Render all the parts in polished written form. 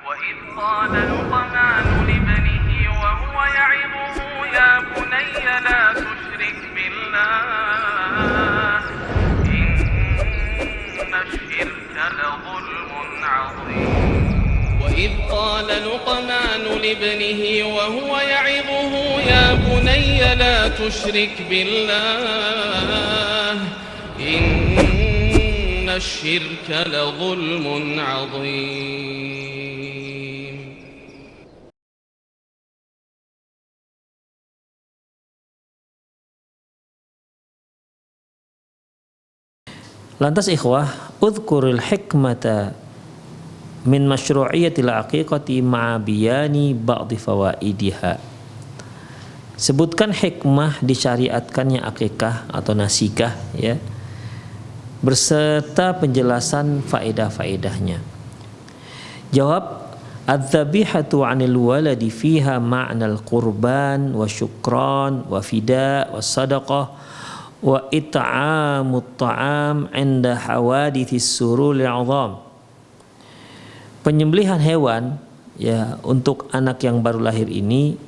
وإذ قال لقمان لابنه وهو يعظه يا بني لا تشرك بالله إن الشرك لظلم عظيم وإذ قال لقمان لابنه وهو يعظه يا بني لا تشرك بالله إن الشرك لظلم عظيم. Lantas ikhwah, udhkuril hikmata min masyru'iyatil aqiqati ma'a biyani ba'di fawaidiha. Sebutkan hikmah disyariatkannya akikah atau nasikah, ya, berserta penjelasan faedah-faedahnya. Jawab, adz-dzabihatu 'anil waladi fiha ma'nal qurban wa syukran wa fida wa sadaqah wa it'amut ta'am 'inda hawadithis sururil 'azam. Penyembelihan hewan, ya, untuk anak yang baru lahir ini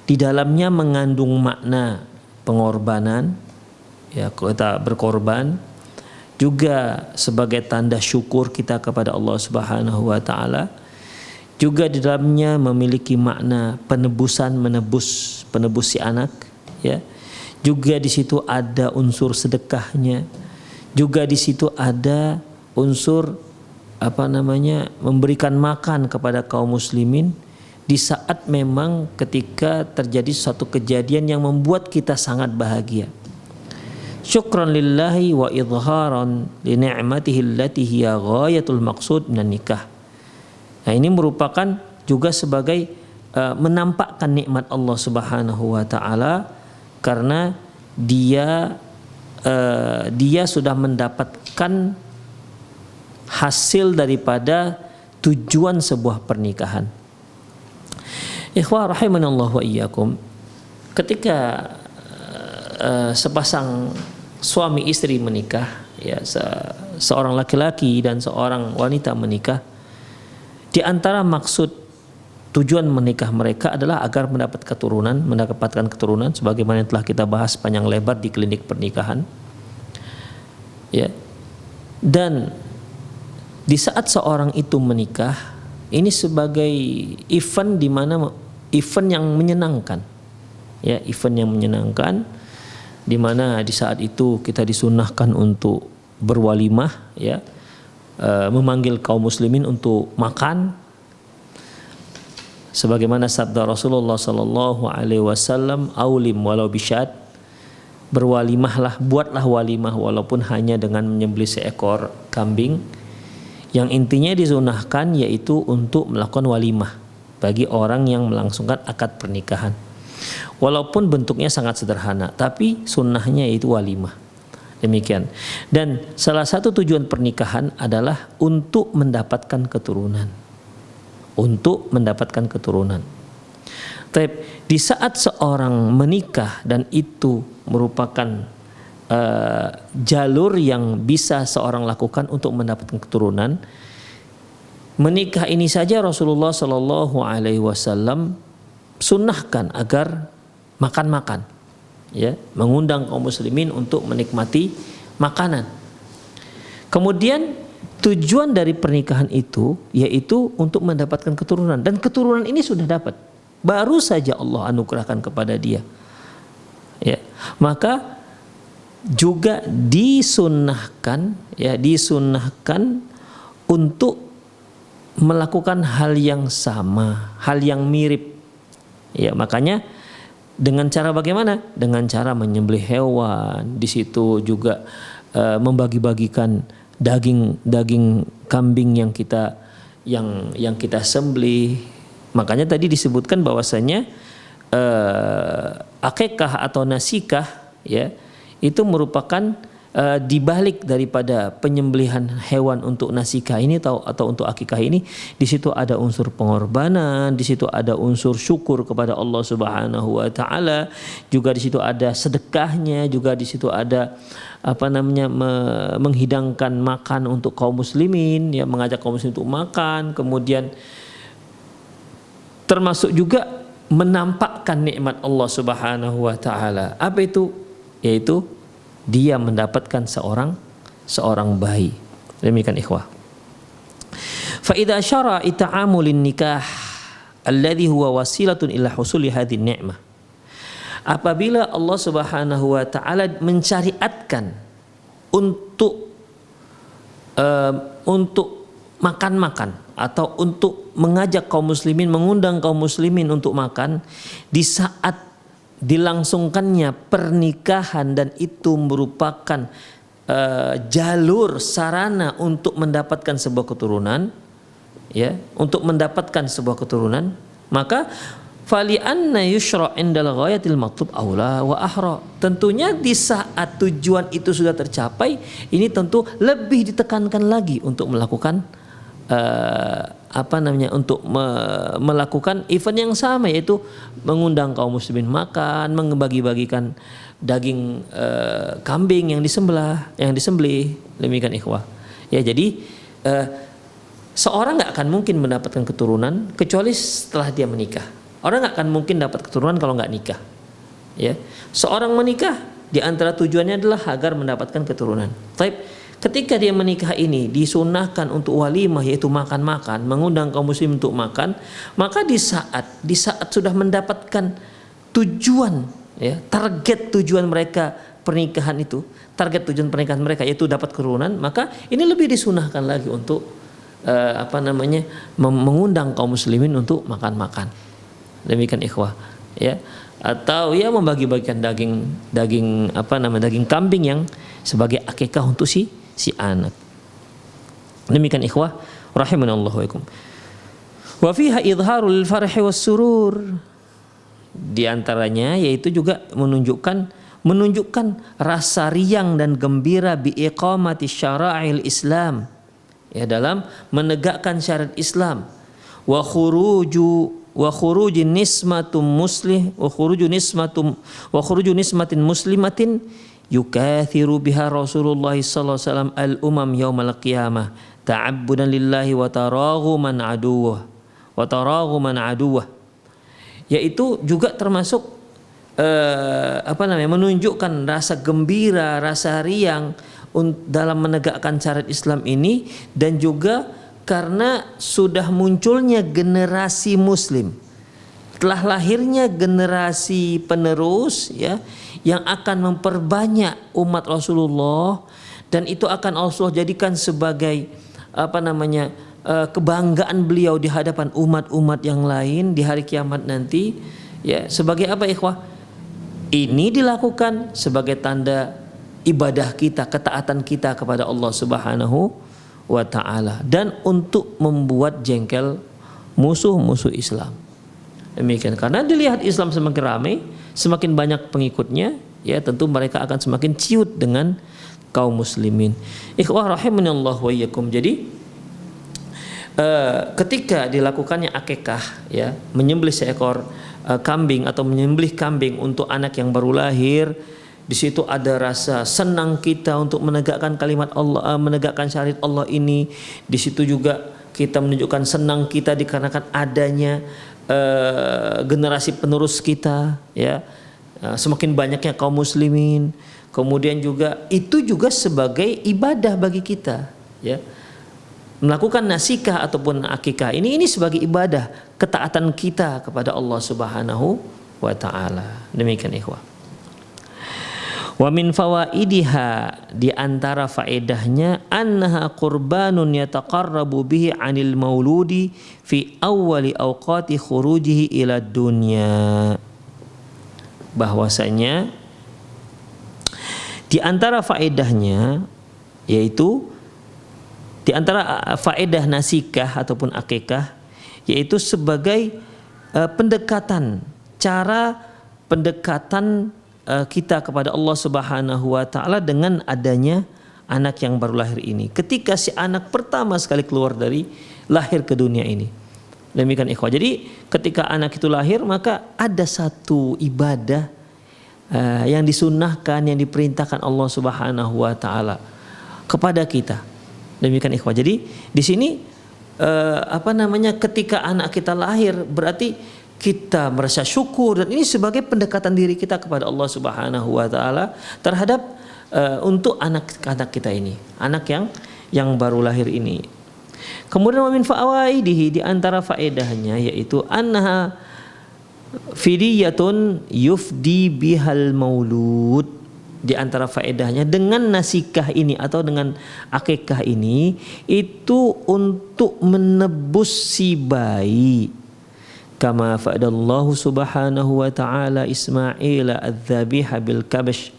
di dalamnya mengandung makna pengorbanan, ya, kita berkorban, juga sebagai tanda syukur kita kepada Allah Subhanahu wa taala. Juga di dalamnya memiliki makna penebus si anak, ya. Juga di situ ada unsur sedekahnya. Juga di situ ada unsur memberikan makan kepada kaum muslimin di saat memang ketika terjadi suatu kejadian yang membuat kita sangat bahagia. Syukran lillahi wa idharan li ni'matihi allati hiya ghayatul maqsud minan nikah. Nah, ini merupakan juga sebagai menampakkan nikmat Allah Subhanahu wa taala, karena dia sudah mendapatkan hasil daripada tujuan sebuah pernikahan. Ikhwah rahimanallahu wa iyyakum, ketika sepasang suami istri menikah, ya, seorang laki-laki dan seorang wanita menikah, di antara maksud tujuan menikah mereka adalah agar mendapatkan keturunan sebagaimana yang telah kita bahas panjang lebar di klinik pernikahan, ya. Dan di saat seorang itu menikah, ini sebagai event di mana event yang menyenangkan, ya, event yang menyenangkan, di mana di saat itu kita disunnahkan untuk berwalimah, ya, memanggil kaum muslimin untuk makan, sebagaimana sabda Rasulullah sallallahu alaihi wasallam, aulim walau bisyad, berwalimahlah, buatlah walimah walaupun hanya dengan menyembelih seekor kambing. Yang intinya disunahkan yaitu untuk melakukan walimah bagi orang yang melangsungkan akad pernikahan. Walaupun bentuknya sangat sederhana, tapi sunnahnya yaitu walimah. Demikian. Dan salah satu tujuan pernikahan adalah untuk mendapatkan keturunan. Tapi di saat seorang menikah dan itu merupakan jalur yang bisa seorang lakukan untuk mendapatkan keturunan, menikah ini saja Rasulullah Shallallahu Alaihi Wasallam sunnahkan agar makan-makan, ya, mengundang kaum muslimin untuk menikmati makanan. Kemudian tujuan dari pernikahan itu yaitu untuk mendapatkan keturunan, dan keturunan ini sudah dapat, baru saja Allah anugerahkan kepada dia, ya. Maka juga disunnahkan untuk melakukan hal yang sama, hal yang mirip, ya. Makanya dengan cara bagaimana? Dengan cara menyembelih hewan. Di situ juga membagi-bagikan daging kambing yang kita sembelih. Makanya tadi disebutkan bahwasanya akikah atau nasikah, ya, itu merupakan dibalik daripada penyembelihan hewan untuk nasikah ini atau untuk akikah ini. Di situ ada unsur pengorbanan, di situ ada unsur syukur kepada Allah Subhanahu wa taala, juga di situ ada sedekahnya, juga di situ ada menghidangkan makan untuk kaum muslimin, ya, mengajak kaum muslimin untuk makan, kemudian termasuk juga menampakkan nikmat Allah Subhanahu wa taala. Apa itu? Yaitu dia mendapatkan seorang bayi. Demikian ikhwah. Fa idza syara'a ta'amulin nikah alladhi huwa wasilatun ila husuli hadhihi ni'mah. Apabila Allah Subhanahu wa taala mensyariatkan untuk makan-makan atau untuk mengajak kaum muslimin, mengundang kaum muslimin untuk makan di saat dilangsungkannya pernikahan, dan itu merupakan jalur sarana untuk mendapatkan sebuah keturunan, ya, untuk mendapatkan sebuah keturunan, maka fali anna yushra' indal ghayatil matlub aula wa ahra. Tentunya di saat tujuan itu sudah tercapai, ini tentu lebih ditekankan lagi untuk melakukan untuk melakukan event yang sama, yaitu mengundang kaum muslimin makan, membagi-bagikan daging kambing yang disembelih. Demikian ikhwah. Ya, jadi seorang nggak akan mungkin mendapatkan keturunan kecuali setelah dia menikah. Orang nggak akan mungkin dapat keturunan kalau nggak nikah. Ya, seorang menikah di antara tujuannya adalah agar mendapatkan keturunan. Ketika dia menikah ini disunahkan untuk walimah, yaitu makan-makan, mengundang kaum muslim untuk makan, maka di saat sudah mendapatkan tujuan, ya, target tujuan mereka pernikahan itu, target tujuan pernikahan mereka yaitu dapat keturunan, maka ini lebih disunahkan lagi untuk mengundang kaum muslimin untuk makan-makan. Demikian ikhwah, ya, atau ya membagi-bagikan daging kambing yang sebagai akikah untuk si anak. Demikian ikhwah rahimanallahu wa iyakum. Wa fiha idharul farhi was surur. Di antaranya yaitu juga menunjukkan rasa riang dan gembira bi iqamati syara'il Islam, ya, dalam menegakkan syariat Islam, wa khuruju nismatin muslimatin yukathiru biha Rasulullah sallallahu alaihi wasallam al-umam yaumal qiyamah ta'abbudan lillahi wa taraghuman aduwah. Yaitu juga termasuk menunjukkan rasa gembira, rasa riang dalam menegakkan syariat Islam ini, dan juga karena sudah munculnya generasi muslim, telah lahirnya generasi penerus, ya, yang akan memperbanyak umat Rasulullah, dan itu akan Allah jadikan sebagai kebanggaan beliau di hadapan umat-umat yang lain di hari kiamat nanti, ya. Sebagai apa ikhwah? Ini dilakukan sebagai tanda ibadah kita, ketaatan kita kepada Allah Subhanahu wa ta'ala, dan untuk membuat jengkel musuh-musuh Islam. Demikian, karena dilihat Islam semakin ramai, semakin banyak pengikutnya, ya, tentu mereka akan semakin ciut dengan kaum muslimin. Ikhwah rahimanallahu wa iyyakum. Jadi ketika dilakukannya akikah, ya, menyembelih seekor kambing atau menyembelih kambing untuk anak yang baru lahir, di situ ada rasa senang kita untuk menegakkan kalimat Allah, menegakkan syariat Allah ini. Di situ juga kita menunjukkan senang kita dikarenakan adanya generasi penerus kita, ya, semakin banyaknya kaum muslimin. Kemudian juga itu juga sebagai ibadah bagi kita, ya, melakukan nasikah ataupun akikah ini sebagai ibadah, ketaatan kita kepada Allah Subhanahu wa ta'ala. Demikian ikhwah. Wa min fawaidiha, di antara faedahnya, annaha qurbanun yataqarrabu bihi 'anil mauludi fi awwali awqati khurujihi ila dunya. Bahwasanya di antara faedahnya, yaitu di antara faedah nasikah ataupun akikah, yaitu sebagai pendekatan, cara pendekatan kita kepada Allah Subhanahu wa ta'ala dengan adanya anak yang baru lahir ini, ketika si anak pertama sekali keluar dari lahir ke dunia ini. Demikian ikhwah. Jadi ketika anak itu lahir, maka ada satu ibadah yang disunnahkan, yang diperintahkan Allah Subhanahu wa ta'ala kepada kita. Demikian ikhwah. Jadi di sini ketika anak kita lahir berarti kita merasa syukur, dan ini sebagai pendekatan diri kita kepada Allah Subhanahu wa taala terhadap untuk anak-anak kita ini, anak yang baru lahir ini. Kemudian wa min fawaidihi, di antara faedahnya yaitu annaha fidiyatun yufdi bihal maulud. Di antara faedahnya dengan nasikah ini atau dengan akikah ini itu untuk menebus si bayi. Kama fa'adallahu subhanahu wa ta'ala Ismail adz-dzabiha bil kabash,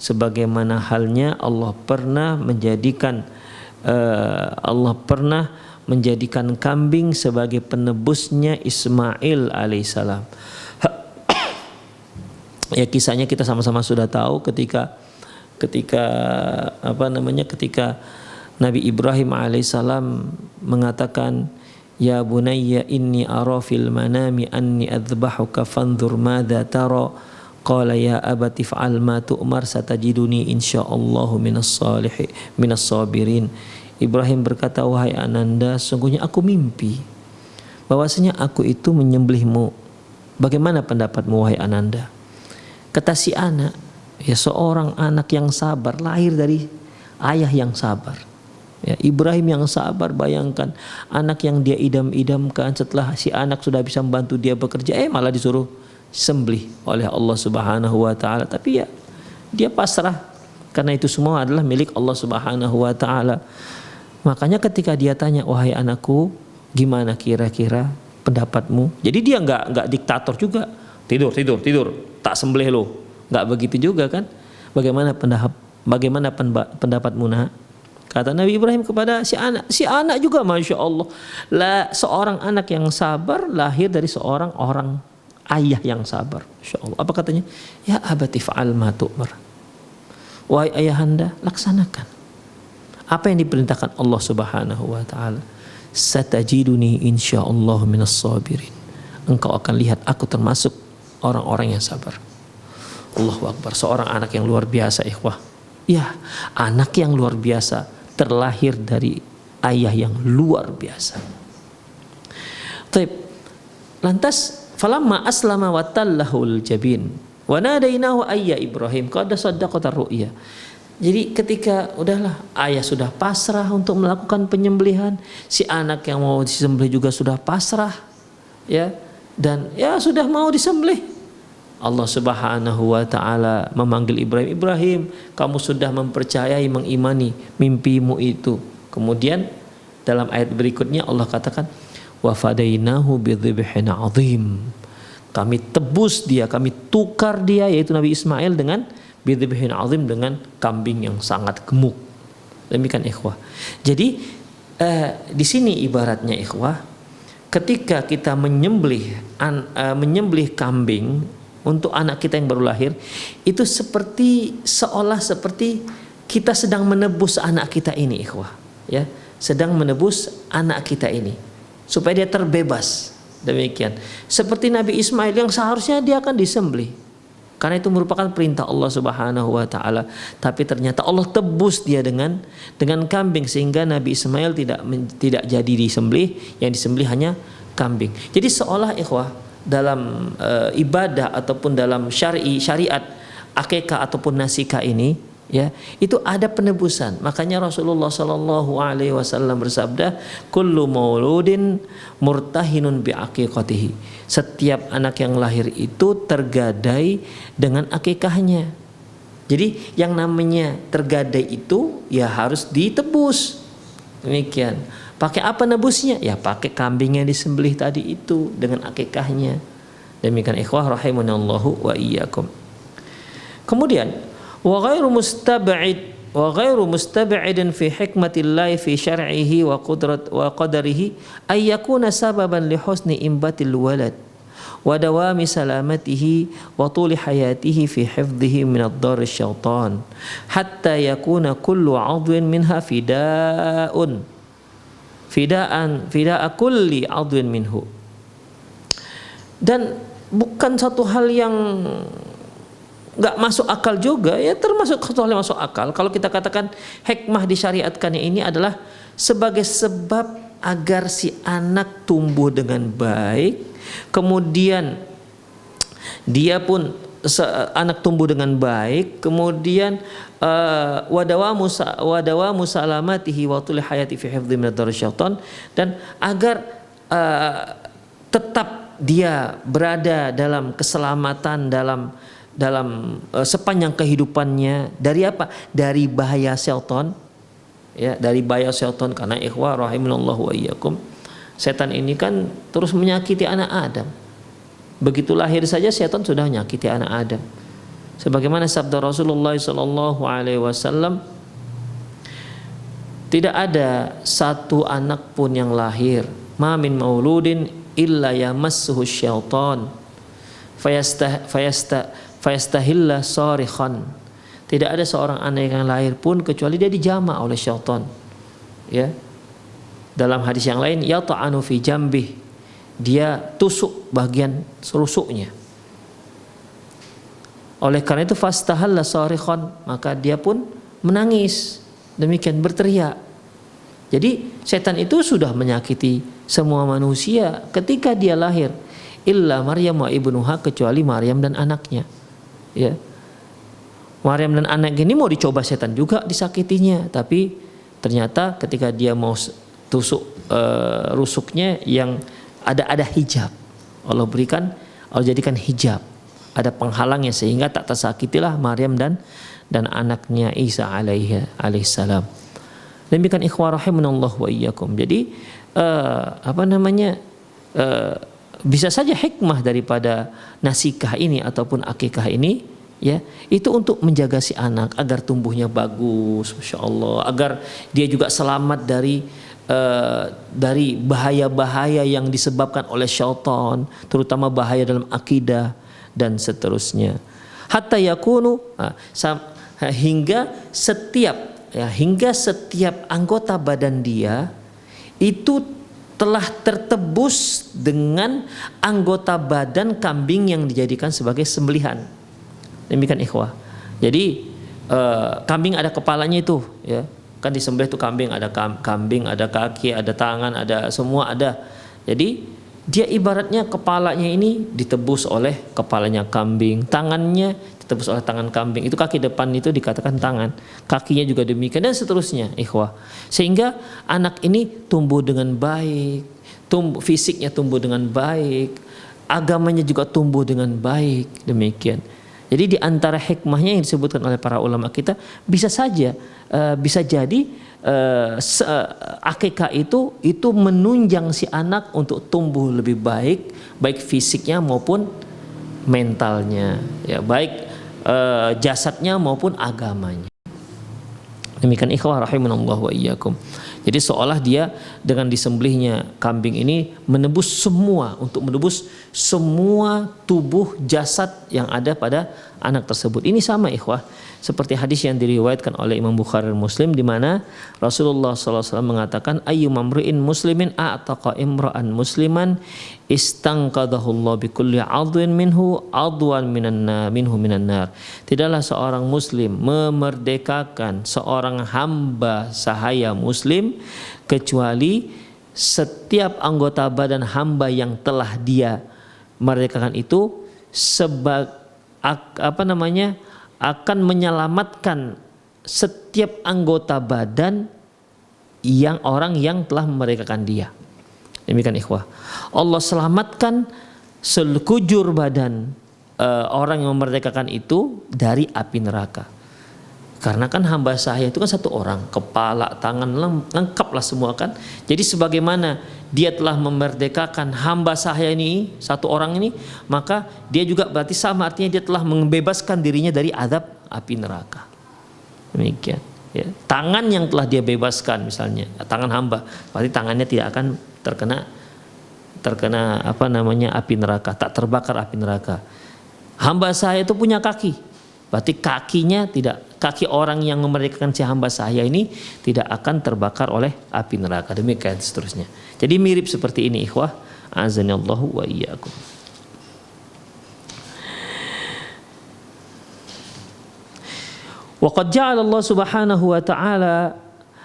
sebagaimana halnya Allah pernah menjadikan kambing sebagai penebusnya Ismail alaihissalam. Ya, kisahnya kita sama-sama sudah tahu ketika Nabi Ibrahim alaihissalam mengatakan, ya bunayya inni ara fil manami anni adzbahuka fanzur madza tara, qala ya abati fa'al ma tu'mar satajiduni insyaallahu minas sabirin. Ibrahim berkata, wahai ananda, sungguhnya aku mimpi bahwasanya aku itu menyembelihmu. Bagaimana pendapatmu wahai ananda? Kata si anak, ya seorang anak yang sabar, lahir dari ayah yang sabar. Ya, Ibrahim yang sabar, bayangkan anak yang dia idam-idamkan, setelah si anak sudah bisa membantu dia bekerja, malah disuruh sembelih oleh Allah Subhanahu wa taala. Tapi ya dia pasrah, karena itu semua adalah milik Allah Subhanahu wa taala. Makanya ketika dia tanya, wahai anakku, gimana kira-kira pendapatmu? Jadi dia enggak diktator juga. Tidur, tak sembelih lo. Enggak begitu juga kan? Bagaimana pendapatmu nak? Kata Nabi Ibrahim kepada si anak juga, masya Allah, seorang anak yang sabar lahir dari seorang orang ayah yang sabar. Masya Allah. Apa katanya? Ya abati fa'al ma tu'mar. Wahai ayahanda, laksanakan apa yang diperintahkan Allah Subhanahu wa taala. Satajiduni insyaallah minas sabirin. Engkau akan lihat aku termasuk orang-orang yang sabar. Allahu Akbar. Seorang anak yang luar biasa, ikhwah. Ya, anak yang luar biasa terlahir dari ayah yang luar biasa. Taib. Lantas falamma aslama wa tallahul jabin wa nadainahu ayya Ibrahim qad saddaqata ru'ya. Jadi ketika udahlah ayah sudah pasrah untuk melakukan penyembelihan, si anak yang mau disembelih juga sudah pasrah, ya, dan ya sudah mau disembelih. Allah Subhanahu wa taala memanggil Ibrahim, kamu sudah mempercayai, mengimani mimpimu itu. Kemudian dalam ayat berikutnya Allah katakan, wa fadainahu bidzibhin azim. Kami tebus dia, kami tukar dia, yaitu Nabi Ismail, dengan bidzibhin azim, dengan kambing yang sangat gemuk. Demikian ikhwah. Jadi di sini ibaratnya ikhwah, ketika kita menyembelih kambing untuk anak kita yang baru lahir, itu seperti kita sedang menebus anak kita ini, ikhwah, ya, sedang menebus anak kita ini supaya dia terbebas. Demikian seperti Nabi Ismail yang seharusnya dia akan disembelih karena itu merupakan perintah Allah Subhanahu wa taala, tapi ternyata Allah tebus dia dengan kambing sehingga Nabi Ismail tidak jadi disembelih, yang disembelih hanya kambing. Jadi seolah ikhwah dalam ibadah ataupun dalam syariat akikah ataupun nasikah ini, ya, itu ada penebusan. Makanya Rasulullah sallallahu alaihi wasallam bersabda, kullu mauludin murtahinun bi aqiqatihi. Setiap anak yang lahir itu tergadai dengan akikahnya. Jadi yang namanya tergadai itu ya harus ditebus. Demikian. Pakai apa nebusnya? Ya pakai kambing yang disembelih tadi itu dengan akikahnya. Demikian ikhwah rahimanallahu wa iyyakum. Kemudian wa ghairu mustab'idin fi hikmatillahi fi syar'ihi wa qadarihi ay yakuna sababan li husni imbatil walad wa dawami salamatihi wa tuli hayatihi fi hifdhihi min ad-dar asy-syaitan hatta yakuna kullu 'udwin minha fida'a kulli 'udwin minhu. Dan bukan satu hal yang nggak masuk akal juga, ya termasuk satu hal yang masuk akal kalau kita katakan hikmah disyariatkannya ini adalah sebagai sebab agar si anak tumbuh dengan baik, kemudian dia pun anak tumbuh dengan baik, kemudian wadawamu salamatihi wa tul hayati fi hifdzi min syaitan, dan agar tetap dia berada dalam keselamatan dalam sepanjang kehidupannya dari apa? Dari bahaya syaitan, ya, dari bahaya syaitan. Karena ikhwah rahimanallahu wa iyyakum, setan ini kan terus menyakiti anak Adam. Begitu lahir saja setan sudah menyakiti anak Adam. Sebagaimana sabda Rasulullah sallallahu alaihi wasallam, tidak ada satu anak pun yang lahir, ma min mauludin illa yamassuhu syaitan fayastahilla sarikhan. Tidak ada seorang anak yang lahir pun kecuali dia dijama oleh syaitan. Ya. Dalam hadis yang lain, yata'anu fi jambih, dia tusuk bagian rusuknya. Oleh karena itu fastahalla sarikhan, maka dia pun menangis, demikian berteriak. Jadi setan itu sudah menyakiti semua manusia ketika dia lahir, illa Maryam wa ibnuha, kecuali Maryam dan anaknya. Ya. Maryam dan anak ini mau dicoba setan juga disakitinya, tapi ternyata ketika dia mau tusuk rusuknya yang ada hijab, Allah jadikan hijab, ada penghalangnya sehingga tak tersakitilah Maryam dan anaknya Isa alaihissalam. Demikian ikhwah rahimanallah wa iyyakum. Jadi bisa saja hikmah daripada nasikah ini ataupun akikah ini, ya, itu untuk menjaga si anak agar tumbuhnya bagus, masya Allah, agar dia juga selamat dari bahaya-bahaya yang disebabkan oleh syaitan, terutama bahaya dalam akidah dan seterusnya. Hatta yakunu, hingga setiap anggota badan dia itu telah tertebus dengan anggota badan kambing yang dijadikan sebagai sembelihan. Demikian ikhwah. Jadi kambing ada kepalanya itu, ya. Kan disembelih itu kambing, ada kaki, ada tangan, ada semua ada. Jadi dia ibaratnya kepalanya ini ditebus oleh kepalanya kambing, tangannya ditebus oleh tangan kambing. Itu kaki depan itu dikatakan tangan, kakinya juga demikian dan seterusnya, ikhwah. Sehingga anak ini tumbuh dengan baik, fisiknya tumbuh dengan baik, agamanya juga tumbuh dengan baik, demikian. Jadi di antara hikmahnya yang disebutkan oleh para ulama kita, bisa jadi akikah itu menunjang si anak untuk tumbuh lebih baik fisiknya maupun mentalnya, ya, baik jasadnya maupun agamanya. Demikian ikhwah rahimanallah wa iyyakum. Jadi seolah dia dengan disembelihnya kambing ini menebus semua tubuh jasad yang ada pada anak tersebut. Ini sama ikhwah seperti hadis yang diriwayatkan oleh Imam Bukhari dan Muslim, di mana Rasulullah SAW mengatakan, ayyuma mri'in muslimin a'taqa imra'an musliman istanqadahullah bikulli 'adwin minhu 'adwan minhu minan nar. Tidaklah seorang muslim memerdekakan seorang hamba sahaya muslim kecuali setiap anggota badan hamba yang telah dia merdekakan itu akan menyelamatkan setiap anggota badan yang orang yang telah memerdekakan dia. Demikian ikhwah. Allah selamatkan sekujur badan orang yang memerdekakan itu dari api neraka. Karena kan hamba sahaya itu kan satu orang, kepala, tangan, lengkaplah semua kan. Jadi sebagaimana dia telah memerdekakan hamba sahaya ini, satu orang ini, maka dia juga berarti sama, artinya dia telah membebaskan dirinya dari azab api neraka. Demikian. Ya. Tangan yang telah dia bebaskan, misalnya tangan hamba, berarti tangannya tidak akan terkena api neraka, tak terbakar api neraka. Hamba sahaya itu punya kaki, berarti kaki orang yang memerdekakan si hamba sahaya ini tidak akan terbakar oleh api neraka. Demikian seterusnya. Jadi mirip seperti ini ikhwah, azanillahu wa iyyakum. Wa qad ja'ala Allah Subhanahu wa ta'ala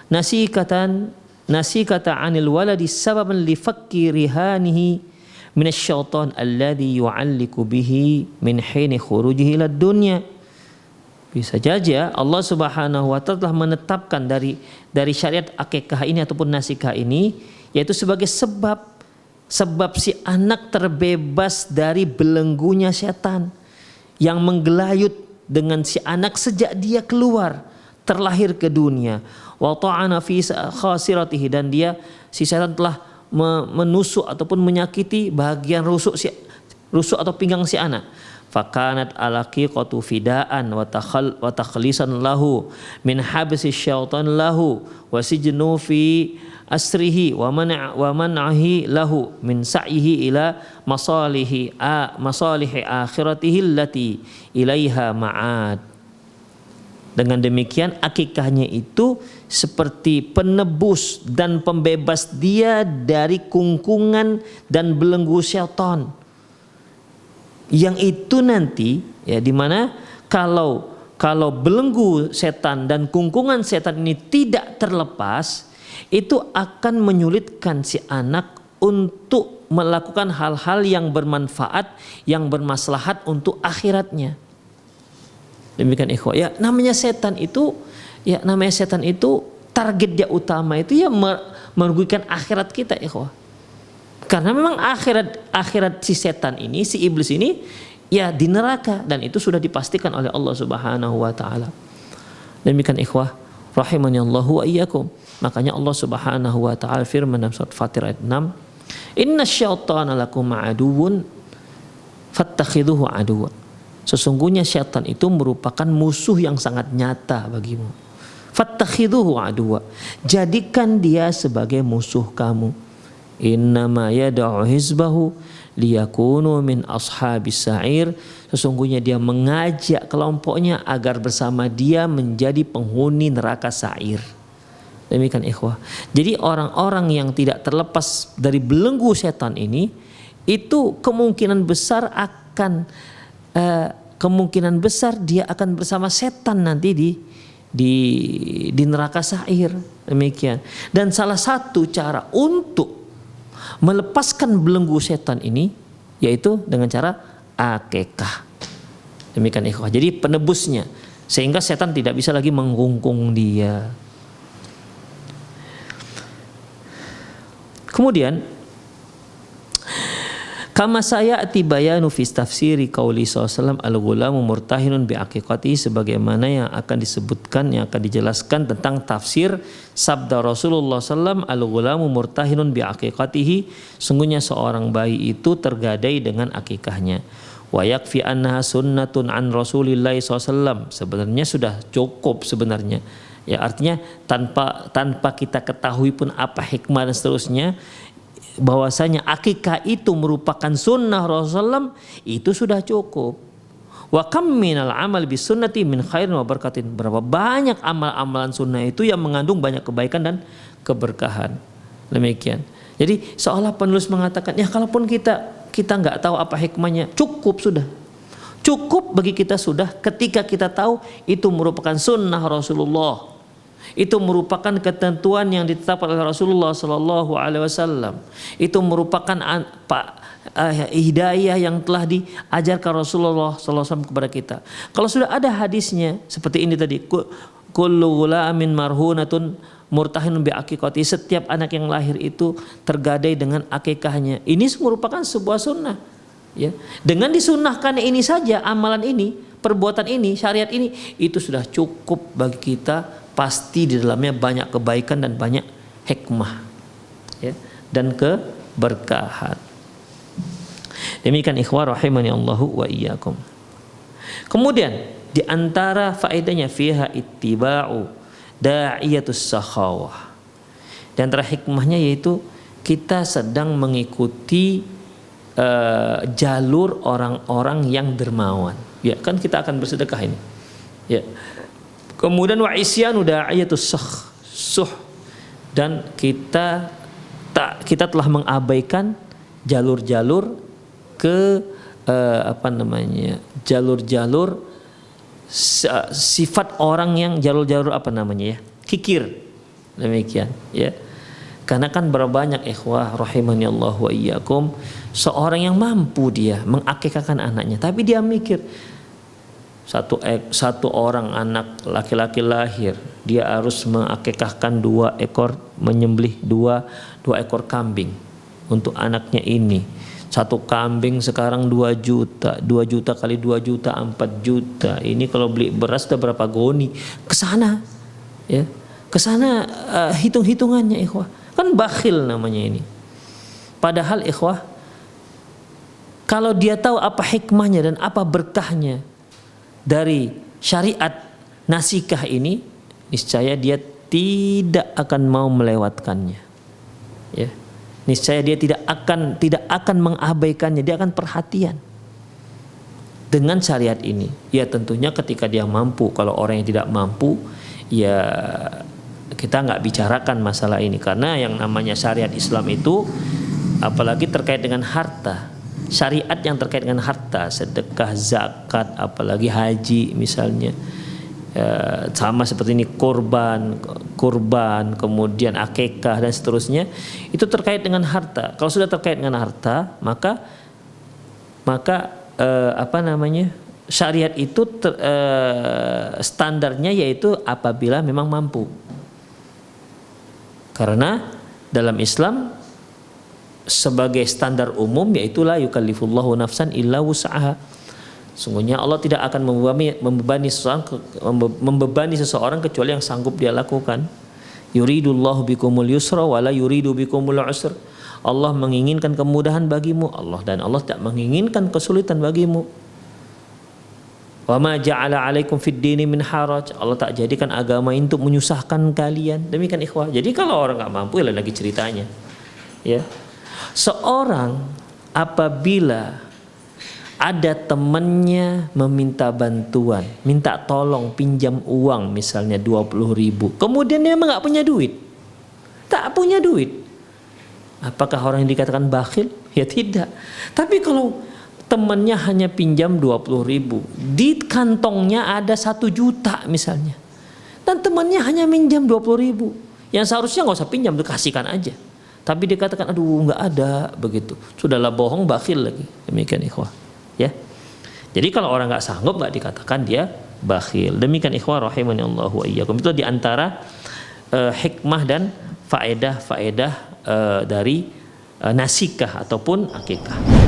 nasikatan nasikata 'anil waladi sababan li fakki rihanihi minasyaitan alladhi yu'alliku bihi min hini khurujihi ila dunya. Bisa saja Allah Subhanahu wa taala telah menetapkan dari syariat akikah ini ataupun nasikah ini yaitu sebagai sebab si anak terbebas dari belenggunya setan yang menggelayut dengan si anak sejak dia keluar terlahir ke dunia. Wa ta'ana fi khasiratihi, dan si setan telah menusuk ataupun menyakiti bagian rusuk atau pinggang si anak. Fakanat alaqiqatu fidaan wa takhlisan lahu min habsi syaitan lahu wa sijnu fi asrihi wa man'ahi lahu min sa'yihi ila masalihi akhiratihi allati ilaiha ma'ad. Dengan demikian akikahnya itu seperti penebus dan pembebas dia dari kungkungan dan belenggu syaitan. Yang itu nanti ya dimana kalau belenggu setan dan kungkungan setan ini tidak terlepas, itu akan menyulitkan si anak untuk melakukan hal-hal yang bermanfaat, yang bermaslahat untuk akhiratnya. Demikian ikhwah. Ya namanya setan itu target dia utama itu ya merugikan akhirat kita ikhwah. Karena memang akhirat si setan ini, si iblis ini ya di neraka, dan itu sudah dipastikan oleh Allah Subhanahu wa taala. Demikian ikhwah rahimani Allah wa iyyakum. Makanya Allah Subhanahu wa taala firman dalam surat Fatir ayat 6, "Innasyaitana lakum aduwwun fattakhidhuhu aduwwa." Sesungguhnya syaitan itu merupakan musuh yang sangat nyata bagimu. Fattakhidhuhu aduwwa. Jadikan dia sebagai musuh kamu. Innama yad'u hizbahu liyakunu min ashabis sa'ir. Sesungguhnya dia mengajak kelompoknya agar bersama dia menjadi penghuni neraka sa'ir. Demikian ikhwah. Jadi orang-orang yang tidak terlepas dari belenggu setan ini, itu kemungkinan besar dia akan bersama setan nanti di neraka sa'ir. Demikian. Dan salah satu cara untuk melepaskan belenggu setan ini yaitu dengan cara akikah. Demikian ikhwah. Jadi penebusnya sehingga setan tidak bisa lagi menggungkung dia. Kemudian kama sayati bayanu fi tafsiri qauli sallallahu al-ghulamu murtahinun bi aqiqati, sebagaimana yang akan disebutkan, yang akan dijelaskan tentang tafsir sabda Rasulullah sallallahu al-ghulamu murtahinun bi aqiqatihi, sungguhnya seorang bayi itu tergadai dengan akikahnya. Wa yakfi annaha sunnatun an Rasulillah sallallahu, sebenarnya sudah cukup sebenarnya. Ya artinya tanpa kita ketahui pun apa hikmah dan seterusnya, bahwasanya akikah itu merupakan sunnah Rasulullah, itu sudah cukup. Wa kam minal amal bis sunnati min khairin wa barakatin. Berapa banyak amal-amalan sunnah itu yang mengandung banyak kebaikan dan keberkahan. Demikian. Jadi seolah penulis mengatakan, ya kalaupun kita nggak tahu apa hikmahnya, cukup sudah. Cukup bagi kita sudah ketika kita tahu itu merupakan sunnah Rasulullah. Itu merupakan ketentuan yang ditetapkan oleh Rasulullah Sallallahu Alaihi Wasallam. Itu merupakan hidayah yang telah diajarkan Rasulullah Sallallahu Alaihi Wasallam kepada kita. Kalau sudah ada hadisnya seperti ini tadi, kullu ghulamin marhunatun murtahinun bi aqiqati, setiap anak yang lahir itu tergadai dengan akikahnya. Ini merupakan sebuah sunnah. Ya, dengan disunnahkan ini saja, amalan ini, perbuatan ini, syariat ini, itu sudah cukup bagi kita. Pasti di dalamnya banyak kebaikan dan banyak hikmah, ya, dan keberkahan. Demikian ikhwah rahimani Allahu wa iyyakum. Kemudian di antara faedahnya fiha ittiba'u da'iyatus sakhawah. Dan antara hikmahnya yaitu kita sedang mengikuti jalur orang-orang yang dermawan. Ya, kan kita akan bersedekah ini. Ya. Kemudian wa isyanu da'iyatus suh, dan kita telah mengabaikan jalur-jalur jalur-jalur sifat orang yang jalur-jalur kikir, demikian ya. Karena kan berapa banyak ikhwah rahimani Allah wa iyyakum, seorang yang mampu dia mengakikahkan anaknya, tapi dia mikir satu orang anak laki-laki lahir, dia harus mengakikahkan 2 ekor, menyembelih 2 ekor kambing untuk anaknya ini. Satu kambing sekarang 2 juta, 2 juta kali 2 juta 4 juta. Ini kalau beli beras udah berapa goni? Kesana, ya, kesana hitung-hitungannya ikhwah. Kan bakhil namanya ini. Padahal ikhwah, kalau dia tahu apa hikmahnya dan apa berkahnya dari syariat nasikah ini, niscaya dia tidak akan mau melewatkannya. Ya. Niscaya dia tidak akan mengabaikannya, dia akan perhatian dengan syariat ini. Ya tentunya ketika dia mampu. Kalau orang yang tidak mampu, ya kita nggak bicarakan masalah ini, karena yang namanya syariat Islam itu apalagi terkait dengan harta, syariat yang terkait dengan harta, sedekah, zakat, apalagi haji misalnya, sama seperti ini kurban, kemudian akikah dan seterusnya, itu terkait dengan harta. Kalau sudah terkait dengan harta, maka syariat itu standarnya yaitu apabila memang mampu. Karena dalam Islam sebagai standar umum yaitu la yukallifullahu nafsan illa wus'aha. Sungguhnya Allah tidak akan membebani seseorang kecuali yang sanggup dia lakukan. Yuridullahu bikumul yusra wa la yuridu bikumul usra. Allah menginginkan kemudahan bagimu, dan Allah tidak menginginkan kesulitan bagimu. Wa ma ja'ala 'alaikum fid dini min haraj. Allah tak jadikan agama untuk menyusahkan kalian. Demikian ikhwah. Jadi kalau orang enggak mampu, ya lagi ceritanya. Ya. Seorang apabila ada temannya meminta bantuan, minta tolong pinjam uang misalnya 20.000. Kemudian dia memang enggak punya duit. Tak punya duit. Apakah orang yang dikatakan bakhil? Ya tidak. Tapi kalau temannya hanya pinjam 20.000, di kantongnya ada 1 juta misalnya, dan temannya hanya minjam 20.000, yang seharusnya nggak usah pinjam, dikasihkan aja, tapi dikatakan aduh nggak ada, begitu, sudahlah bohong, bakhil lagi. Demikian ikhwah, ya. Jadi kalau orang nggak sanggup, nggak dikatakan dia bakhil. Demikian ikhwah rahimani Allah wa iyyakum. Itu diantara hikmah dan faedah dari nasikah ataupun akikah.